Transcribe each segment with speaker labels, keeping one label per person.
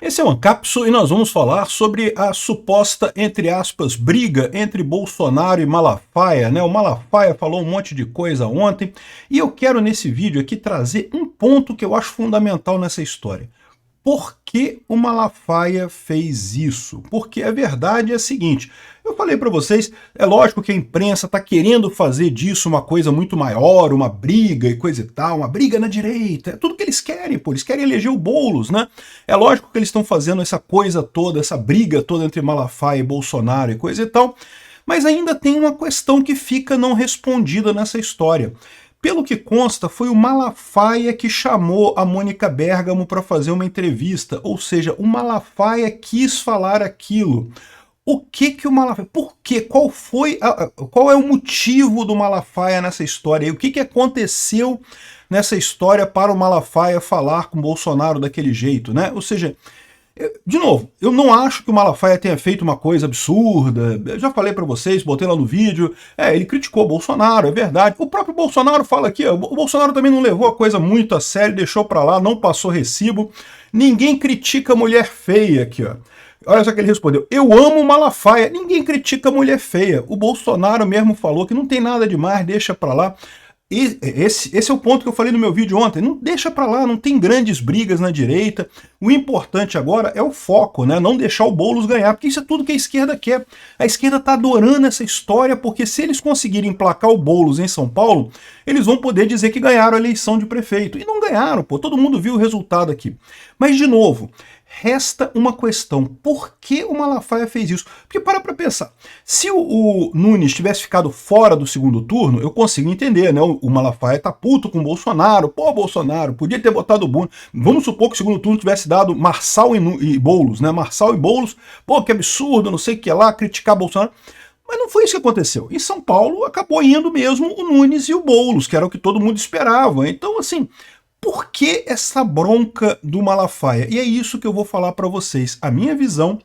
Speaker 1: Esse é o Ancapso e nós vamos falar sobre a suposta, entre aspas, briga entre Bolsonaro e Malafaia, né? O Malafaia falou um monte de coisa ontem e eu quero nesse vídeo aqui trazer um ponto que eu acho fundamental nessa história. Por que o Malafaia fez isso? Porque a verdade é a seguinte, eu falei para vocês, é lógico que a imprensa está querendo fazer disso uma coisa muito maior, uma briga e coisa e tal, uma briga na direita, é tudo que eles querem, pô, eles querem eleger o Boulos, né? É lógico que eles estão fazendo essa coisa toda, essa briga toda entre Malafaia e Bolsonaro e coisa e tal, mas ainda tem uma questão que fica não respondida nessa história. Pelo que consta, foi o Malafaia que chamou a Mônica Bergamo para fazer uma entrevista, ou seja, o Malafaia quis falar aquilo. O que o Malafaia... Por quê? Qual é o motivo do Malafaia nessa história? O que aconteceu nessa história para o Malafaia falar com Bolsonaro daquele jeito, né? Ou seja, de novo, eu não acho que o Malafaia tenha feito uma coisa absurda, eu já falei para vocês, botei lá no vídeo, ele criticou o Bolsonaro, é verdade, o próprio Bolsonaro fala aqui, o Bolsonaro também não levou a coisa muito a sério, deixou para lá, não passou recibo, ninguém critica mulher feia aqui, ó. Olha só que ele respondeu, eu amo o Malafaia, ninguém critica mulher feia, o Bolsonaro mesmo falou que não tem nada demais, deixa para lá. Esse é o ponto que eu falei no meu vídeo ontem, não deixa pra lá, não tem grandes brigas na direita, o importante agora é o foco, né? Não deixar o Boulos ganhar, porque isso é tudo que a esquerda quer. A esquerda tá adorando essa história, porque se eles conseguirem emplacar o Boulos em São Paulo, eles vão poder dizer que ganharam a eleição de prefeito. E não ganharam, pô, todo mundo viu o resultado aqui. Mas, de novo, resta uma questão, por que o Malafaia fez isso? Porque para pensar, se o Nunes tivesse ficado fora do segundo turno, eu consigo entender, né? O Malafaia tá puto com o Bolsonaro, pô, Bolsonaro, podia ter botado o Boulos. Vamos supor que o segundo turno tivesse dado Marçal e Boulos, né? Marçal e Boulos, pô, que absurdo, não sei o que lá, criticar Bolsonaro. Mas não foi isso que aconteceu. Em São Paulo acabou indo mesmo o Nunes e o Boulos, que era o que todo mundo esperava. Então, assim, por que essa bronca do Malafaia? E é isso que eu vou falar para vocês. A minha visão,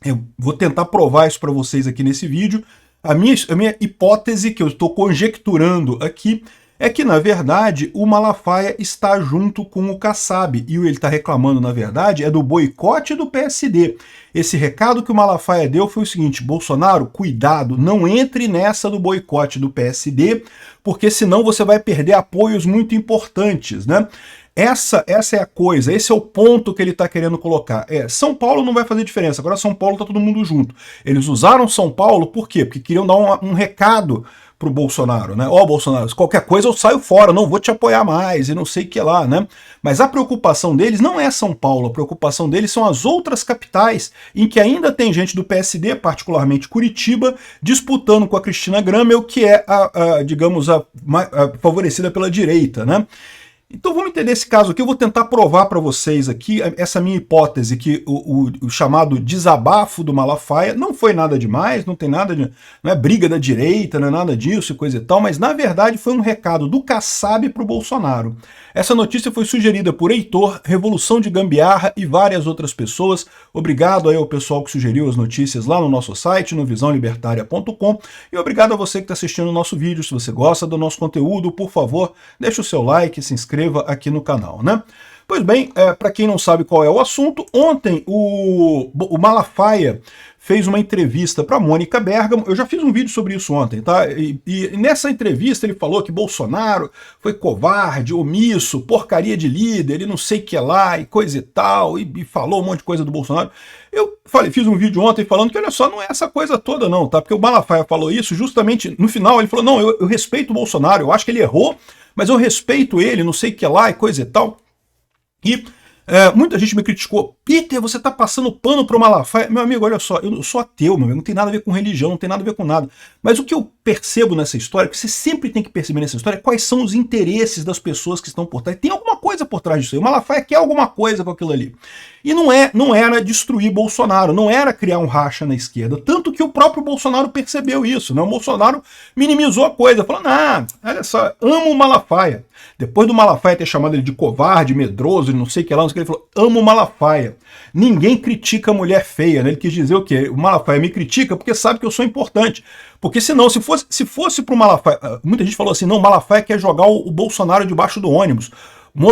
Speaker 1: eu vou tentar provar isso para vocês aqui nesse vídeo. A minha hipótese, que eu estou conjecturando aqui, é que, na verdade, o Malafaia está junto com o Kassab. E ele está reclamando, na verdade, é do boicote do PSD. Esse recado que o Malafaia deu foi o seguinte, Bolsonaro, cuidado, não entre nessa do boicote do PSD, porque senão você vai perder apoios muito importantes, né? Essa é a coisa, esse é o ponto que ele está querendo colocar. São Paulo não vai fazer diferença, agora São Paulo está todo mundo junto. Eles usaram São Paulo por quê? Porque queriam dar um recado pro Bolsonaro, né? Ó, Bolsonaro, qualquer coisa eu saio fora, não vou te apoiar mais, e não sei o que lá, né? Mas a preocupação deles não é São Paulo, a preocupação deles são as outras capitais, em que ainda tem gente do PSD, particularmente Curitiba, disputando com a Cristina Gramel, que é digamos, a favorecida pela direita, né? Então vamos entender esse caso aqui, eu vou tentar provar para vocês aqui essa minha hipótese, que o chamado desabafo do Malafaia não foi nada demais, não tem nada de... não é briga da direita, não é nada disso e coisa e tal, mas na verdade foi um recado do Kassab para o Bolsonaro. Essa notícia foi sugerida por Heitor, Revolução de Gambiarra e várias outras pessoas. Obrigado aí ao pessoal que sugeriu as notícias lá no nosso site, no visãolibertaria.com, e obrigado a você que está assistindo o nosso vídeo. Se você gosta do nosso conteúdo, por favor, deixe o seu like, se inscreva aqui no canal, né? Pois bem, para quem não sabe qual é o assunto, ontem o Malafaia fez uma entrevista para Mônica Bergamo, eu já fiz um vídeo sobre isso ontem, tá? E nessa entrevista ele falou que Bolsonaro foi covarde, omisso, porcaria de líder, e não sei o que lá, e coisa e tal, e falou um monte de coisa do Bolsonaro. Eu fiz um vídeo ontem falando que, olha só, não é essa coisa toda não, tá? Porque o Malafaia falou isso justamente, no final ele falou, não, eu respeito o Bolsonaro, eu acho que ele errou, mas eu respeito ele, não sei o que lá, e coisa e tal. E muita gente me criticou, Peter, você tá passando pano pro Malafaia. Meu amigo, olha só, eu sou ateu, meu amigo, não tem nada a ver com religião, não tem nada a ver com nada. Mas o que eu percebo nessa história, que você sempre tem que perceber nessa história, é quais são os interesses das pessoas que estão por trás. Tem alguma coisa por trás disso aí. O Malafaia quer alguma coisa com aquilo ali. E não era destruir Bolsonaro, não era criar um racha na esquerda. Tanto que o próprio Bolsonaro percebeu isso, né? O Bolsonaro minimizou a coisa, falando, olha só, amo o Malafaia. Depois do Malafaia ter chamado ele de covarde, medroso, não sei o que lá, não sei o que, ele falou, amo o Malafaia. Ninguém critica a mulher feia, né? Ele quis dizer o quê? O Malafaia me critica porque sabe que eu sou importante. Porque senão, se fosse pro Malafaia, muita gente falou assim, não, o Malafaia quer jogar o Bolsonaro debaixo do ônibus.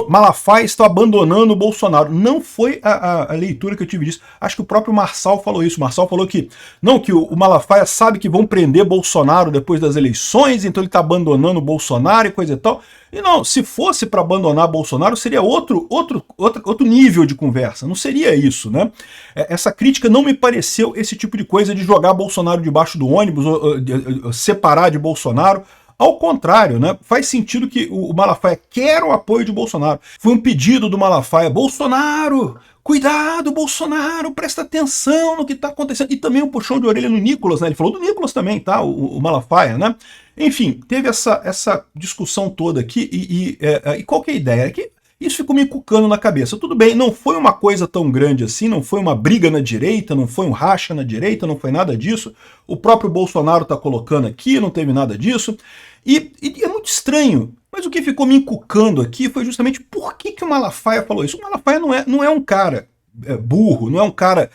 Speaker 1: Malafaia está abandonando o Bolsonaro. Não foi a leitura que eu tive disso. Acho que o próprio Marçal falou isso. O Marçal falou que não, que o Malafaia sabe que vão prender Bolsonaro depois das eleições, então ele está abandonando o Bolsonaro e coisa e tal. E não, se fosse para abandonar Bolsonaro, seria outro nível de conversa. Não seria isso, né? Essa crítica não me pareceu esse tipo de coisa de jogar Bolsonaro debaixo do ônibus, separar de Bolsonaro. Ao contrário, né? Faz sentido que o Malafaia quer o apoio de Bolsonaro. Foi um pedido do Malafaia: Bolsonaro, cuidado, Bolsonaro, presta atenção no que está acontecendo. E também um puxão de orelha no Nicolas, né? Ele falou do Nicolas também, tá? O Malafaia, né? Enfim, teve essa discussão toda aqui e qual que é a ideia? É que isso ficou me cucando na cabeça. Tudo bem, não foi uma coisa tão grande assim, não foi uma briga na direita, não foi um racha na direita, não foi nada disso. O próprio Bolsonaro está colocando aqui, não teve nada disso. E é muito estranho, mas o que ficou me encucando aqui foi justamente por que o Malafaia falou isso. O Malafaia não é um cara burro, não é um cara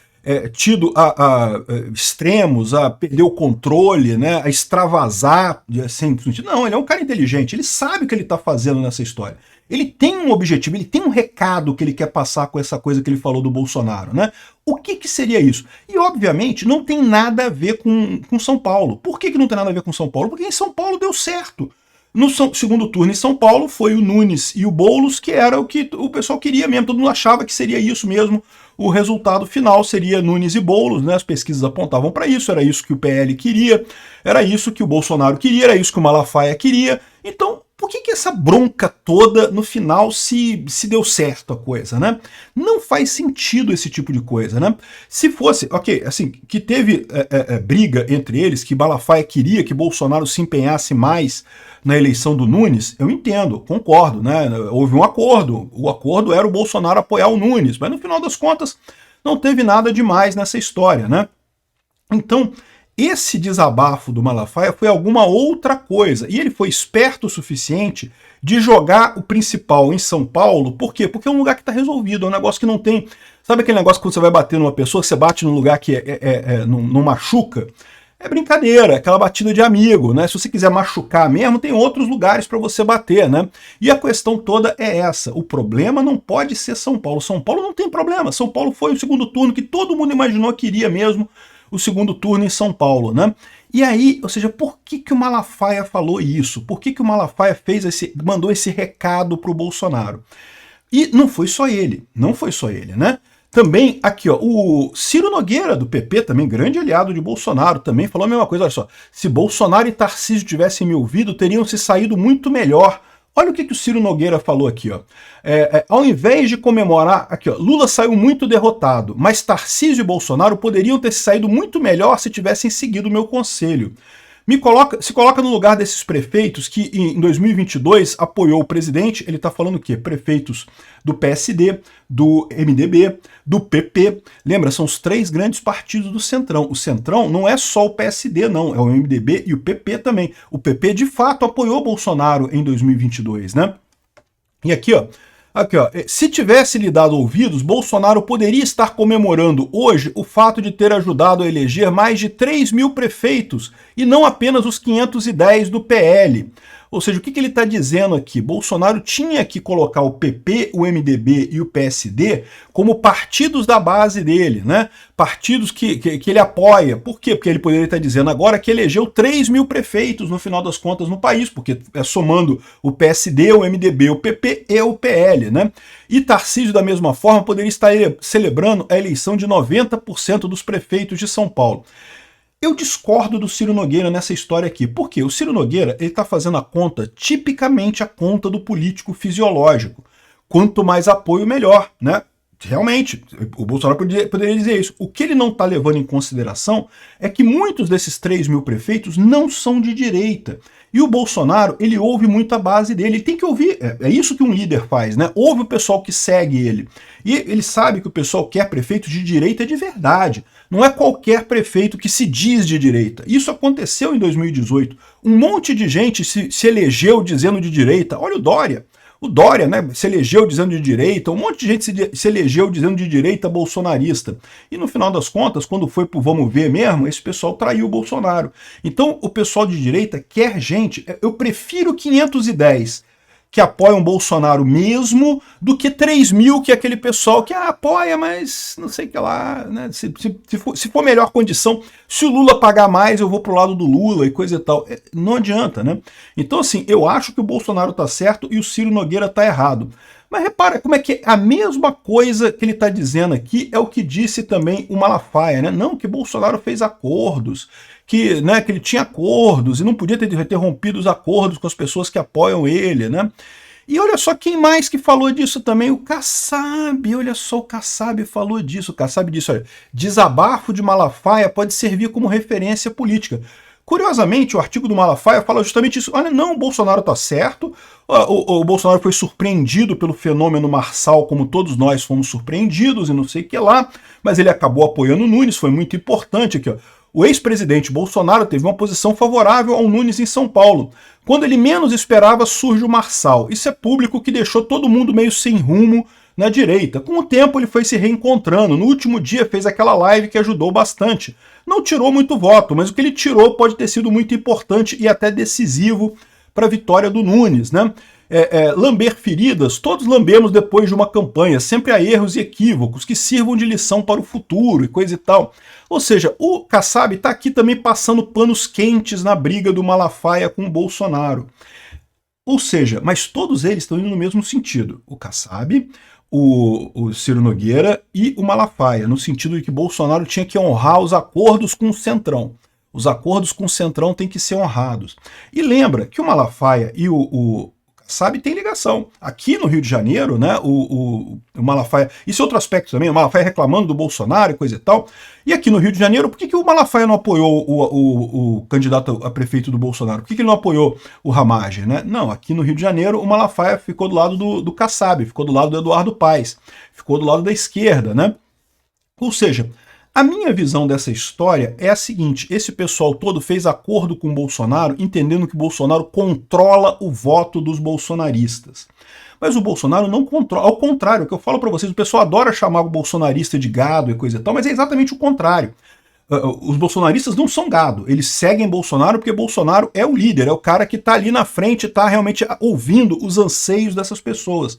Speaker 1: tido a extremos, a perder o controle, né, a extravasar sem sentido. Não, ele é um cara inteligente, ele sabe o que ele está fazendo nessa história. Ele tem um objetivo, ele tem um recado que ele quer passar com essa coisa que ele falou do Bolsonaro, né? O que seria isso? E, obviamente, não tem nada a ver com São Paulo. Por que não tem nada a ver com São Paulo? Porque em São Paulo deu certo. No segundo turno em São Paulo foi o Nunes e o Boulos, que era o que o pessoal queria mesmo. Todo mundo achava que seria isso mesmo. O resultado final seria Nunes e Boulos, né? As pesquisas apontavam para isso, era isso que o PL queria, era isso que o Bolsonaro queria, era isso que o Malafaia queria. Então, por que essa bronca toda, no final, se deu certo a coisa, né? Não faz sentido esse tipo de coisa, né? Se fosse, ok, assim, que teve briga entre eles, que Malafaia queria que Bolsonaro se empenhasse mais na eleição do Nunes, eu entendo, concordo, né? Houve um acordo, o acordo era o Bolsonaro apoiar o Nunes, mas no final das contas não teve nada demais nessa história, né? Então, esse desabafo do Malafaia foi alguma outra coisa, e ele foi esperto o suficiente de jogar o principal em São Paulo. Por quê? Porque é um lugar que está resolvido, é um negócio que não tem... Sabe aquele negócio que quando você vai bater numa pessoa, você bate num lugar que não machuca? É brincadeira, é aquela batida de amigo, né? Se você quiser machucar mesmo, tem outros lugares para você bater, né? E a questão toda é essa, o problema não pode ser São Paulo. São Paulo não tem problema, São Paulo foi o segundo turno que todo mundo imaginou que iria mesmo, o segundo turno em São Paulo, né? E aí, ou seja, por que o Malafaia falou isso? Por que o Malafaia mandou esse recado para o Bolsonaro? E não foi só ele, né? Também, aqui, ó, o Ciro Nogueira, do PP, também grande aliado de Bolsonaro, também falou a mesma coisa. Olha só, se Bolsonaro e Tarcísio tivessem me ouvido, teriam se saído muito melhor. Olha o que o Ciro Nogueira falou aqui, ó. Ao invés de comemorar, aqui, ó, Lula saiu muito derrotado, mas Tarcísio e Bolsonaro poderiam ter saído muito melhor se tivessem seguido o meu conselho. Se coloca no lugar desses prefeitos que em 2022 apoiou o presidente. Ele está falando o quê? Prefeitos do PSD, do MDB, do PP. Lembra, são os três grandes partidos do Centrão. O Centrão não é só o PSD, não. É o MDB e o PP também. O PP, de fato, apoiou Bolsonaro em 2022, né? E aqui, ó. Aqui, ó, se tivesse lhe dado ouvidos, Bolsonaro poderia estar comemorando hoje o fato de ter ajudado a eleger mais de 3 mil prefeitos e não apenas os 510 do PL. Ou seja, o que ele está dizendo aqui? Bolsonaro tinha que colocar o PP, o MDB e o PSD como partidos da base dele, né? Partidos que ele apoia. Por quê? Porque ele poderia estar dizendo agora que elegeu 3 mil prefeitos no final das contas no país, porque é somando o PSD, o MDB, o PP e o PL, né? E Tarcísio, da mesma forma, poderia estar celebrando a eleição de 90% dos prefeitos de São Paulo. Eu discordo do Ciro Nogueira nessa história aqui. Por quê? O Ciro Nogueira está fazendo a conta, tipicamente a conta do político fisiológico. Quanto mais apoio, melhor, né? Realmente, o Bolsonaro poderia dizer isso. O que ele não está levando em consideração é que muitos desses 3 mil prefeitos não são de direita. E o Bolsonaro, ele ouve muito a base dele. Ele tem que ouvir, é isso que um líder faz, né? Ouve o pessoal que segue ele. E ele sabe que o pessoal quer prefeito de direita de verdade. Não é qualquer prefeito que se diz de direita. Isso aconteceu em 2018. Um monte de gente se elegeu dizendo de direita. Olha o Dória. O Dória, né, se elegeu dizendo de direita, um monte de gente se elegeu dizendo de direita bolsonarista. E no final das contas, quando foi pro vamos ver mesmo, esse pessoal traiu o Bolsonaro. Então o pessoal de direita quer gente, eu prefiro 510 que apoiam Bolsonaro mesmo, do que 3 mil que é aquele pessoal que apoia, mas não sei o que lá, né? Se for melhor condição, se o Lula pagar mais, eu vou pro lado do Lula e coisa e tal. Não adianta, né? Então, assim, eu acho que o Bolsonaro tá certo e o Ciro Nogueira tá errado. Mas repara como é que a mesma coisa que ele está dizendo aqui é o que disse também o Malafaia, né? Não, que Bolsonaro fez acordos, que, né, que ele tinha acordos e não podia ter rompido os acordos com as pessoas que apoiam ele, né? E olha só quem mais que falou disso também, o Kassab, olha só, o Kassab falou disso, o Kassab disse, olha, desabafo de Malafaia pode servir como referência política. Curiosamente, o artigo do Malafaia fala justamente isso. Olha, não, o Bolsonaro está certo, o Bolsonaro foi surpreendido pelo fenômeno Marçal, como todos nós fomos surpreendidos e não sei o que lá, mas ele acabou apoiando o Nunes, foi muito importante aqui, ó. O ex-presidente Bolsonaro teve uma posição favorável ao Nunes em São Paulo. Quando ele menos esperava, surge o Marçal. Isso é público que deixou todo mundo meio sem rumo na direita. Com o tempo ele foi se reencontrando. No último dia fez aquela live que ajudou bastante. Não tirou muito voto, mas o que ele tirou pode ter sido muito importante e até decisivo para a vitória do Nunes, né? Lamber feridas, todos lambemos depois de uma campanha, sempre há erros e equívocos que sirvam de lição para o futuro e coisa e tal. Ou seja, o Kassab está aqui também passando panos quentes na briga do Malafaia com o Bolsonaro. Ou seja, mas todos eles estão indo no mesmo sentido. O Kassab, o Ciro Nogueira e o Malafaia, no sentido de que Bolsonaro tinha que honrar os acordos com o Centrão. Os acordos com o Centrão têm que ser honrados. E lembra que o Malafaia e o Kassab tem ligação. Aqui no Rio de Janeiro, né, o Malafaia... Isso é outro aspecto também, o Malafaia reclamando do Bolsonaro e coisa e tal. E aqui no Rio de Janeiro, por que o Malafaia não apoiou o candidato a prefeito do Bolsonaro? Por que ele não apoiou o Ramagem, né? Não, aqui no Rio de Janeiro o Malafaia ficou do lado do Kassab, ficou do lado do Eduardo Paes, ficou do lado da esquerda, né? Ou seja, a minha visão dessa história é a seguinte: esse pessoal todo fez acordo com o Bolsonaro, entendendo que o Bolsonaro controla o voto dos bolsonaristas. Mas o Bolsonaro não controla, ao contrário, o que eu falo para vocês, o pessoal adora chamar o bolsonarista de gado e coisa e tal, mas é exatamente o contrário. Os bolsonaristas não são gado, eles seguem Bolsonaro porque Bolsonaro é o líder, é o cara que está ali na frente, está realmente ouvindo os anseios dessas pessoas.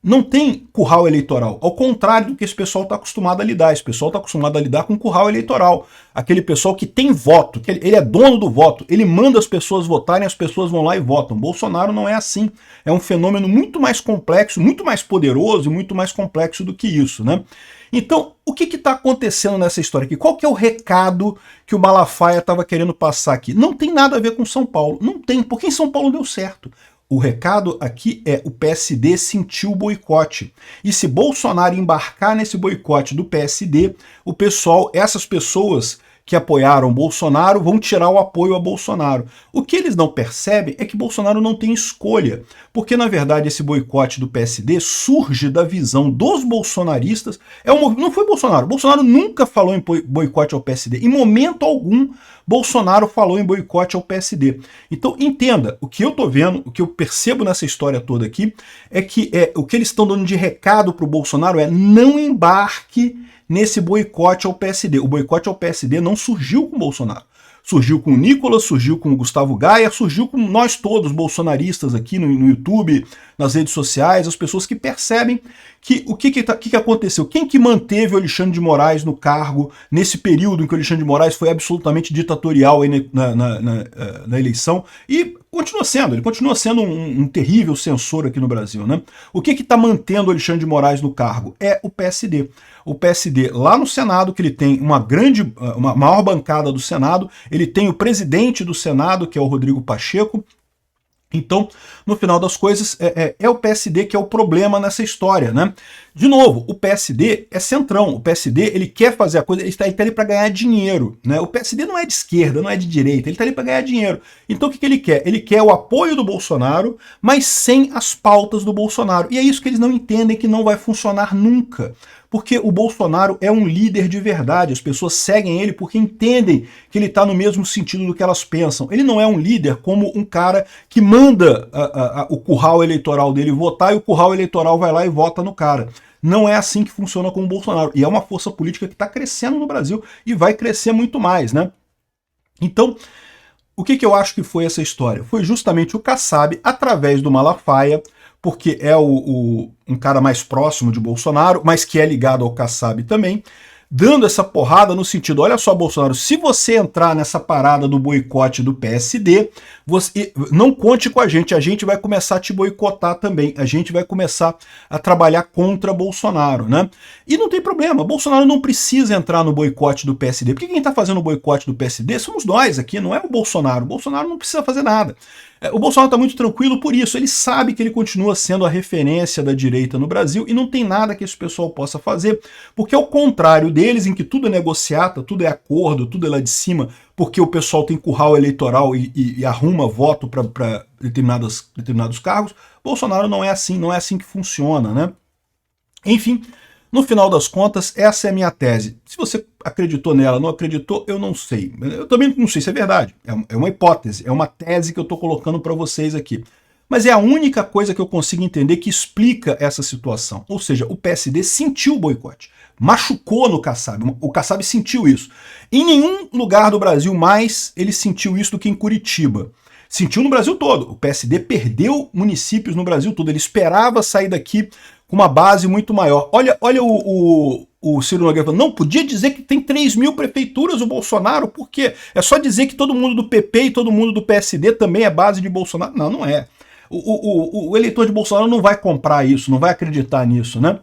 Speaker 1: Não tem curral eleitoral, ao contrário do que esse pessoal está acostumado a lidar. Esse pessoal está acostumado a lidar com curral eleitoral. Aquele pessoal que tem voto, que ele é dono do voto, ele manda as pessoas votarem, as pessoas vão lá e votam. Bolsonaro não é assim. É um fenômeno muito mais complexo, muito mais poderoso e muito mais complexo do que isso, né? Então, o que está acontecendo nessa história aqui? Qual que é o recado que o Malafaia estava querendo passar aqui? Não tem nada a ver com São Paulo. Não tem, porque em São Paulo deu certo. O recado aqui é: o PSD sentiu o boicote. E se Bolsonaro embarcar nesse boicote do PSD, o pessoal, essas pessoas que apoiaram Bolsonaro vão tirar o apoio a Bolsonaro. O que eles não percebem é que Bolsonaro não tem escolha, porque na verdade esse boicote do PSD surge da visão dos bolsonaristas. Não foi Bolsonaro. Bolsonaro nunca falou em boicote ao PSD. Em momento algum, Bolsonaro falou em boicote ao PSD. Então entenda, o que eu tô vendo, o que eu percebo nessa história toda aqui, é que o que eles estão dando de recado pro Bolsonaro é: não embarque nesse boicote ao PSD. O boicote ao PSD não surgiu com o Bolsonaro. Surgiu com o Nicolas, surgiu com o Gustavo Gaia, surgiu com nós todos, bolsonaristas aqui no YouTube, nas redes sociais, as pessoas que percebem que o que aconteceu. Quem que manteve o Alexandre de Moraes no cargo nesse período em que o Alexandre de Moraes foi absolutamente ditatorial aí na eleição e ele continua sendo um terrível censor aqui no Brasil, né? O que está mantendo o Alexandre de Moraes no cargo? É o PSD. O PSD lá no Senado, que ele tem uma maior bancada do Senado, ele tem o presidente do Senado, que é o Rodrigo Pacheco. Então, no final das coisas, é o PSD que é o problema nessa história, né? De novo, o PSD é centrão, o PSD ele quer fazer a coisa, ele está ali para ganhar dinheiro, né? O PSD não é de esquerda, não é de direita, ele está ali para ganhar dinheiro. Então o que ele quer? Ele quer o apoio do Bolsonaro, mas sem as pautas do Bolsonaro. E é isso que eles não entendem, que não vai funcionar nunca. Porque o Bolsonaro é um líder de verdade, as pessoas seguem ele porque entendem que ele está no mesmo sentido do que elas pensam. Ele não é um líder como um cara que manda o curral eleitoral dele votar e o curral eleitoral vai lá e vota no cara. Não é assim que funciona com o Bolsonaro. E é uma força política que está crescendo no Brasil e vai crescer muito mais, né? Então, O que eu acho que foi essa história? Foi justamente o Kassab, através do Malafaia, porque é um cara mais próximo de Bolsonaro, mas que é ligado ao Kassab também, dando essa porrada no sentido, olha só, Bolsonaro, se você entrar nessa parada do boicote do PSD, você não conte com a gente vai começar a te boicotar também, a gente vai começar a trabalhar contra Bolsonaro, né? E não tem problema, Bolsonaro não precisa entrar no boicote do PSD, porque quem está fazendo o boicote do PSD somos nós aqui, não é o Bolsonaro não precisa fazer nada. O Bolsonaro está muito tranquilo por isso, ele sabe que ele continua sendo a referência da direita no Brasil e não tem nada que esse pessoal possa fazer, porque ao contrário deles, em que tudo é negociata, tudo é acordo, tudo é lá de cima, porque o pessoal tem curral eleitoral e arruma voto para determinados cargos, Bolsonaro não é assim que funciona, né? Enfim, no final das contas, essa é a minha tese. Se você acreditou nela, não acreditou, eu não sei. Eu também não sei se é verdade. É uma hipótese, é uma tese que eu estou colocando para vocês aqui. Mas é a única coisa que eu consigo entender que explica essa situação. Ou seja, o PSD sentiu o boicote. Machucou no Kassab. O Kassab sentiu isso. Em nenhum lugar do Brasil mais ele sentiu isso do que em Curitiba. Sentiu no Brasil todo. O PSD perdeu municípios no Brasil todo. Ele esperava sair daqui com uma base muito maior. Olha o Ciro Nogueira falando, não, podia dizer que tem 3.000 prefeituras o Bolsonaro, por quê? É só dizer que todo mundo do PP e todo mundo do PSD também é base de Bolsonaro? Não, não é. O eleitor de Bolsonaro não vai comprar isso, não vai acreditar nisso, né?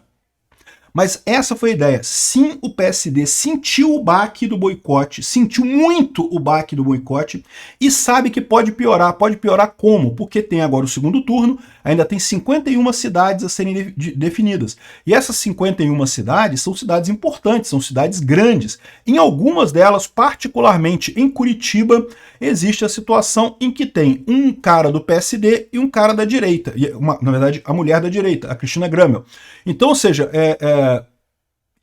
Speaker 1: Mas essa foi a ideia. Sim, o PSD sentiu o baque do boicote, sentiu muito o baque do boicote e sabe que pode piorar. Pode piorar como? Porque tem agora o segundo turno, ainda tem 51 cidades a serem definidas. E essas 51 cidades são cidades importantes, são cidades grandes. Em algumas delas, particularmente em Curitiba, existe a situação em que tem um cara do PSD e um cara da direita. Na verdade, a mulher da direita, a Cristina Gramel. Então, ou seja,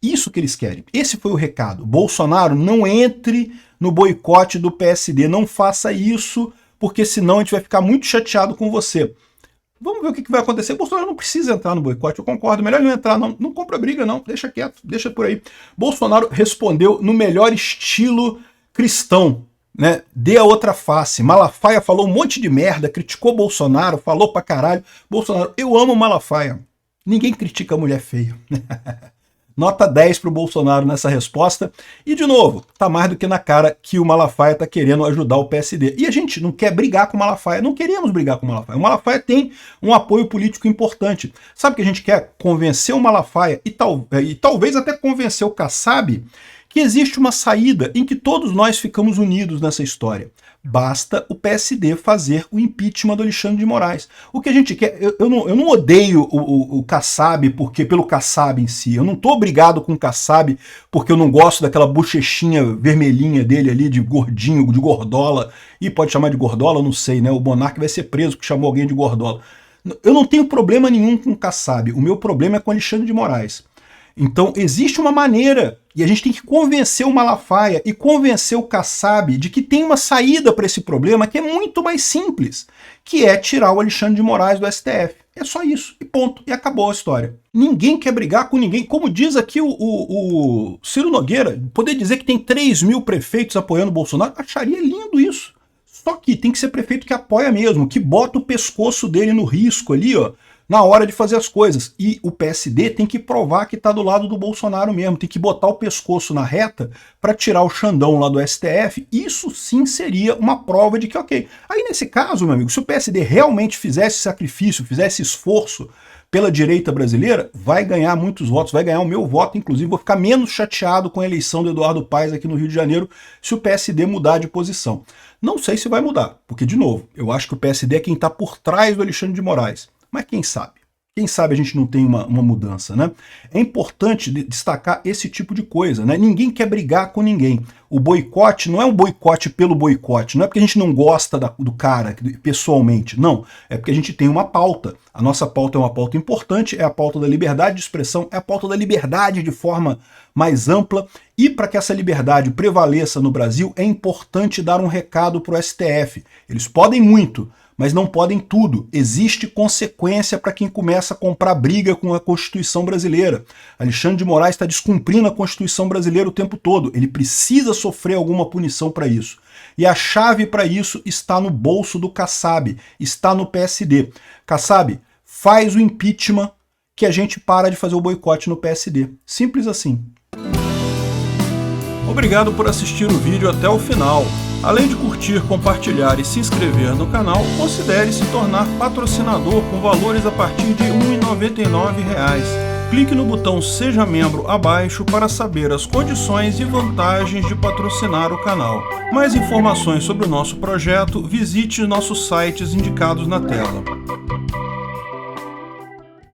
Speaker 1: isso que eles querem. Esse foi o recado. Bolsonaro, não entre no boicote do PSD, não faça isso, porque senão a gente vai ficar muito chateado com você. Vamos ver o que vai acontecer. Bolsonaro não precisa entrar no boicote, eu concordo. Melhor não entrar, não. Não compra briga, não. Deixa quieto, deixa por aí. Bolsonaro respondeu no melhor estilo cristão, né? Dê a outra face. Malafaia falou um monte de merda, criticou Bolsonaro, falou pra caralho. Bolsonaro, eu amo Malafaia. Ninguém critica a mulher feia. Nota 10 para o Bolsonaro nessa resposta. E, de novo, tá mais do que na cara que o Malafaia tá querendo ajudar o PSD. E a gente não quer brigar com o Malafaia, não queremos brigar com o Malafaia. O Malafaia tem um apoio político importante. Sabe o que a gente quer? Convencer o Malafaia e talvez até convencer o Kassab que existe uma saída em que todos nós ficamos unidos nessa história. Basta o PSD fazer o impeachment do Alexandre de Moraes. O que a gente quer... Eu não odeio o Kassab pelo Kassab em si. Eu não estou brigado com o Kassab porque eu não gosto daquela bochechinha vermelhinha dele ali, de gordinho, de gordola. E pode chamar de gordola? Não sei, né? O Monark vai ser preso porque chamou alguém de gordola. Eu não tenho problema nenhum com o Kassab. O meu problema é com o Alexandre de Moraes. Então, existe uma maneira, e a gente tem que convencer o Malafaia e convencer o Kassab de que tem uma saída para esse problema que é muito mais simples, que é tirar o Alexandre de Moraes do STF. É só isso, e ponto, e acabou a história. Ninguém quer brigar com ninguém. Como diz aqui o Ciro Nogueira, poder dizer que tem 3.000 prefeitos apoiando o Bolsonaro, acharia lindo isso. Só que tem que ser prefeito que apoia mesmo, que bota o pescoço dele no risco ali, ó, na hora de fazer as coisas. E o PSD tem que provar que está do lado do Bolsonaro mesmo, tem que botar o pescoço na reta para tirar o Xandão lá do STF. Isso sim seria uma prova de que, ok. Aí nesse caso, meu amigo, se o PSD realmente fizesse sacrifício, fizesse esforço pela direita brasileira, vai ganhar muitos votos, vai ganhar o meu voto, inclusive vou ficar menos chateado com a eleição do Eduardo Paes aqui no Rio de Janeiro se o PSD mudar de posição. Não sei se vai mudar, porque, de novo, eu acho que o PSD é quem está por trás do Alexandre de Moraes. Mas quem sabe? Quem sabe a gente não tem uma mudança, né? É importante destacar esse tipo de coisa, né? Ninguém quer brigar com ninguém. O boicote não é um boicote pelo boicote, não é porque a gente não gosta do cara pessoalmente, não. É porque a gente tem uma pauta. A nossa pauta é uma pauta importante, é a pauta da liberdade de expressão, é a pauta da liberdade de forma mais ampla. E para que essa liberdade prevaleça no Brasil, é importante dar um recado para o STF. Eles podem muito, mas não podem tudo. Existe consequência para quem começa a comprar briga com a Constituição brasileira. Alexandre de Moraes está descumprindo a Constituição brasileira o tempo todo. Ele precisa sofrer alguma punição para isso. E a chave para isso está no bolso do Kassab, está no PSD. Kassab, faz o impeachment que a gente para de fazer o boicote no PSD. Simples assim. Obrigado por assistir o vídeo até o final. Além de curtir, compartilhar e se inscrever no canal, considere se tornar patrocinador com valores a partir de R$ 1,99. Clique no botão Seja Membro abaixo para saber as condições e vantagens de patrocinar o canal. Mais informações sobre o nosso projeto, visite nossos sites indicados na tela.